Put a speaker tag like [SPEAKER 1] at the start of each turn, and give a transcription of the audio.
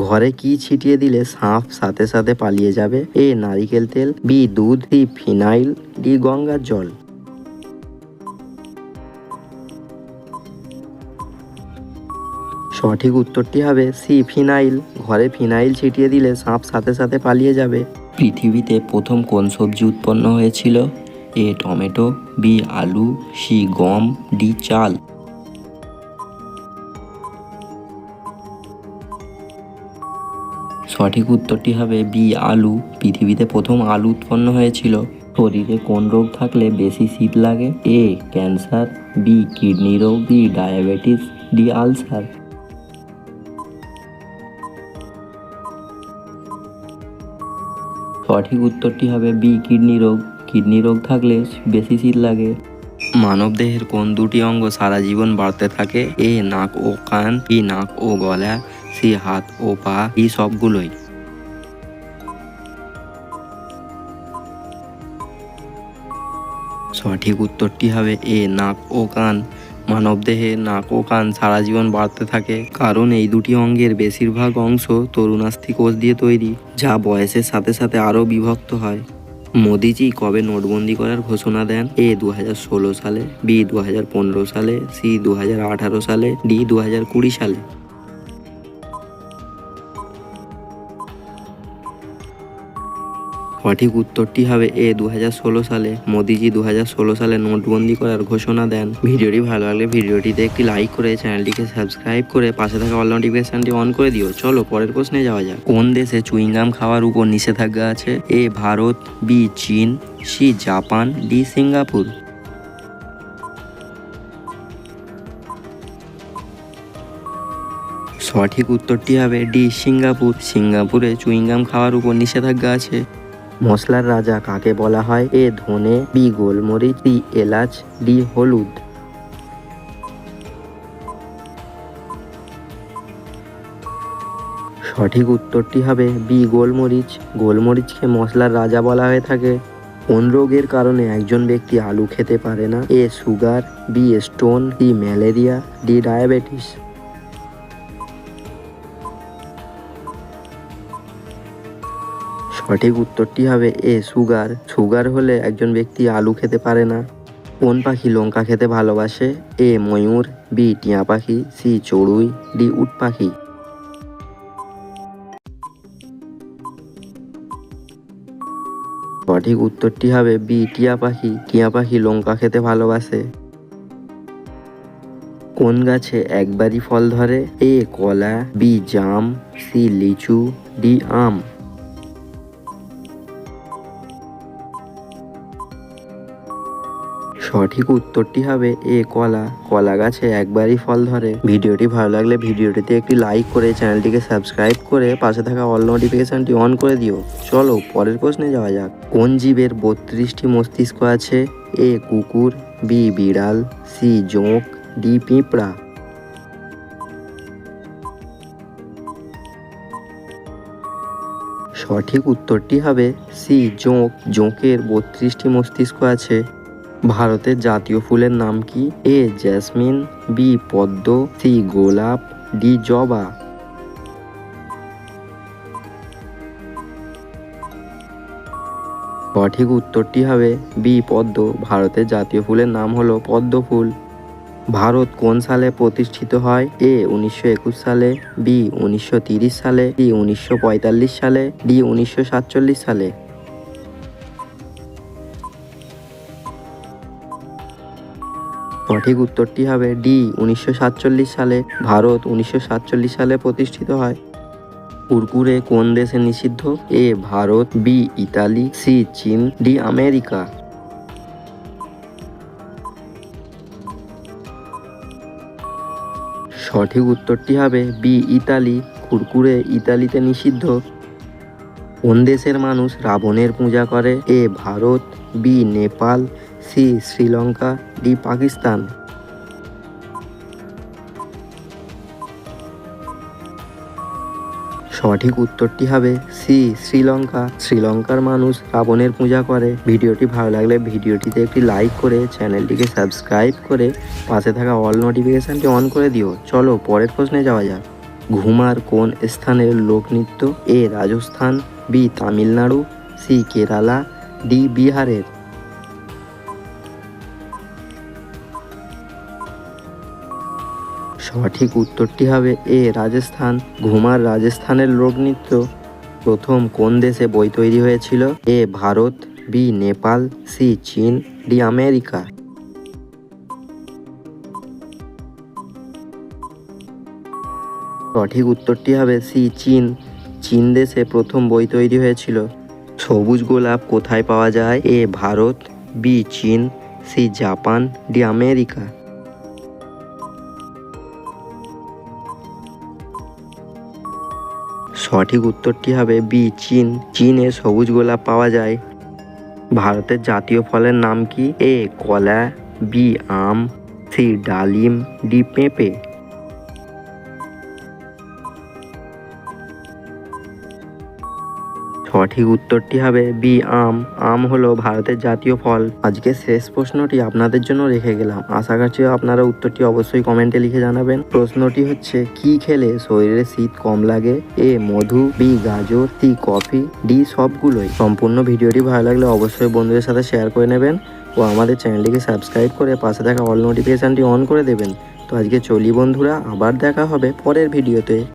[SPEAKER 1] ঘরে কি ছিটিয়ে দিলে সাপ সাথে সাথে পালিয়ে যাবে? এ নারিকেল তেল, বি দুধ, সি ফিনাইল, ডি গঙ্গার জল। সঠিক উত্তরটি হবে সি ফিনাইল। ঘরে ফিনাইল ছিটিয়ে দিলে সাপ সাথে সাথে পালিয়ে যাবে। পৃথিবীতে প্রথম কোন সবজি উৎপন্ন হয়েছিল? এ টমেটো, বি আলু, সি গম, ডি চাল। সঠিক উত্তরটি হবে বি আলু। পৃথিবীতে প্রথম আলু উৎপন্ন হয়েছিল। শরীরে কোন রোগ থাকলে বেশি শীত লাগে? এ ক্যান্সার, বি কিডনি রোগ, বি ডায়াবেটিস, ডি আলসার। সঠিক উত্তরটি হবে বি কিডনি রোগ। কিডনি রোগ থাকলে বেশি শীত লাগে। মানবদেহের কোন দুটি অঙ্গ সারা জীবন বাড়তে থাকে? এ নাক ও কান, বি নাক ও গলা, সি হাত ও পা, ডি সবগুলোই। সঠিক উত্তরটি হবে এ নাক ও কান। মানবদেহে নাক ও কান সারা জীবন বাড়তে থাকে, কারণ এই দুটি অঙ্গের বেশিরভাগ অংশ তরুণাস্থি কোষ দিয়ে তৈরি, যা বয়সের সাথে সাথে আরও বিভক্ত হয়। মোদিজি কবে নোটবন্দি করার ঘোষণা দেন? এ 2016 সালে, বি 2015 সালে, সি 2018 সালে, ডি 2020 সালে। সঠিক উত্তরটি হবে এ 2016 সালে। মোদিজি 2016 সালে নোটবন্দি করার ঘোষণা দেন। ভিডিওটি ভালো লাগলে ভিডিওটিতে একটি লাইক করে চ্যানেলটিকে সাবস্ক্রাইব করে পাশে থাকা অল নোটিফিকেশনটি অন করে দিও। চলো পরের প্রশ্নে যাওয়া যাক। কোন দেশে চুইংগাম খাওয়ার উপর নিষেধাজ্ঞা আছে? এ ভারত, বি চীন, সি জাপান, ডি সিঙ্গাপুর। সঠিক উত্তরটি হবে ডি সিঙ্গাপুর। সিঙ্গাপুরে চুইংগাম খাওয়ার উপর নিষেধাজ্ঞা আছে। মশলার রাজা কাকে বলা হয়? এ ধনে, বি গোলমরিচ, সি এলাচ, ডি হলুদ। সঠিক উত্তরটি হবে বি গোলমরিচ। গোলমরিচকে মশলার রাজা বলা হয়ে থাকে। কোন রোগের কারণে একজন ব্যক্তি আলু খেতে পারে না? A sugar, B stone, C malaria, D diabetes. সঠিক উত্তরটি হবে এ সুগার। সুগার হলে একজন ব্যক্তি আলু খেতে পারে না। কোন পাখি লঙ্কা খেতে ভালোবাসে? এ ময়ূর, বি টিয়া পাখি, সি চড়ুই, ডি উট পাখি। সঠিক উত্তরটি হবে বি টিয়া পাখি। টিয়া পাখি লঙ্কা খেতে ভালোবাসে। কোন গাছে একবারই ফল ধরে? এ কলা, বি জাম, সি লিচু, ডি আম। সঠিক উত্তরটি হবে এ কলা। কলা গাছে একবারই ফল ধরে। ভিডিওটি ভালো লাগলে ভিডিওটিতে একটি লাইক করে চ্যানেলটিকে সাবস্ক্রাইব করে পাশে থাকা অল নোটিফিকেশনটি অন করে দিও। চলো পরের প্রশ্নে যাওয়া যাক। কোন জীবের 32টি মস্তিষ্ক আছে? এ কুকুর, বি বিড়াল, সি জোঁক, ডি পিঁপড়া। সঠিক উত্তরটি হবে সি জোঁক। জোঁকের 32টি মস্তিষ্ক আছে। ভারতের জাতীয় ফুলের নাম কি? এ জেসমিন, বি পদ্ম, সি গোলাপ, ডি জবা। সঠিক উত্তরটি হবে বি পদ্ম। ভারতের জাতীয় ফুলের নাম হলো পদ্ম ফুল। ভারত কোন সালে প্রতিষ্ঠিত হয়? এ 1921 সালে, বি 1930 সালে, সি 1945 সালে, ডি 1947 সালে। সঠিক উত্তরটি হবে ডি 1947 সালে। ভারত 1947 সালে প্রতিষ্ঠিত হয়। কুরকুরে কোন দেশে নিষিদ্ধ? এ ভারত, বি ইতালি, সি চীন, ডি আমেরিকা। সঠিক উত্তরটি হবে বি ইতালি। কুরকুরে ইতালিতে নিষিদ্ধ। কোন দেশের মানুষ রাবণের পূজা করে? A Bharat, B Nepal, C Sri Lanka, D Pakistan. সঠিক উত্তরটি হবে সি শ্রীলঙ্কা। শ্রীলঙ্কার মানুষ রাবণের পূজা করে। ভিডিওটি ভালো লাগলে ভিডিওটিতে একটি লাইক করে চ্যানেলটিকে সাবস্ক্রাইব করে পাশে থাকা অল নোটিফিকেশনটি অন করে দিও। চলো পরের প্রশ্নে যাওয়া যাক। ঘুমার কোন স্থানের লোকনৃত্য? A Rajasthan, B Tamil Nadu, C Kerala, D বিহারের। সঠিক উত্তরটি হবে এ রাজস্থান। ঘুমার রাজস্থানের লোকনৃত্য। প্রথম কোন দেশে বই তৈরি হয়েছিল? এ ভারত, বি নেপাল, সি চীন, ডি আমেরিকা। সঠিক উত্তরটি হবে সি চীন। চীন দেশে প্রথম বই তৈরি হয়েছিল। সবুজ গোলাপ কোথায় পাওয়া যায়? এ ভারত, বি চীন, সি জাপান, ডি আমেরিকা। সঠিক উত্তরটি হবে বি চীন। চীনে সবুজ গোলাপ পাওয়া যায়। ভারতের জাতীয় ফলের নাম কি? এ কলা, বি আম, সি ডালিম, ডি পেঁপে। সঠিক উত্তরটি হবে বি আম। আম হলো ভারতের জাতীয় ফল। আজকে শেষ প্রশ্নটি আপনাদের জন্য রেখে গেলাম। আশা করছি আপনারা উত্তরটি অবশ্যই কমেন্টে লিখে জানাবেন। প্রশ্নটি হচ্ছে, কি খেলে শরীরে শীত কম লাগে? এ মধু, বি গাজর, সি কফি, ডি সবগুলোই। সম্পূর্ণ ভিডিওটি ভালো লাগলে অবশ্যই বন্ধুদের সাথে শেয়ার করে নেবেন ও আমাদের চ্যানেলটিকে সাবস্ক্রাইব করে পাশে থাকা অল নোটিফিকেশানটি অন করে দেবেন। তো আজকে চলি বন্ধুরা, আবার দেখা হবে পরের ভিডিওতে।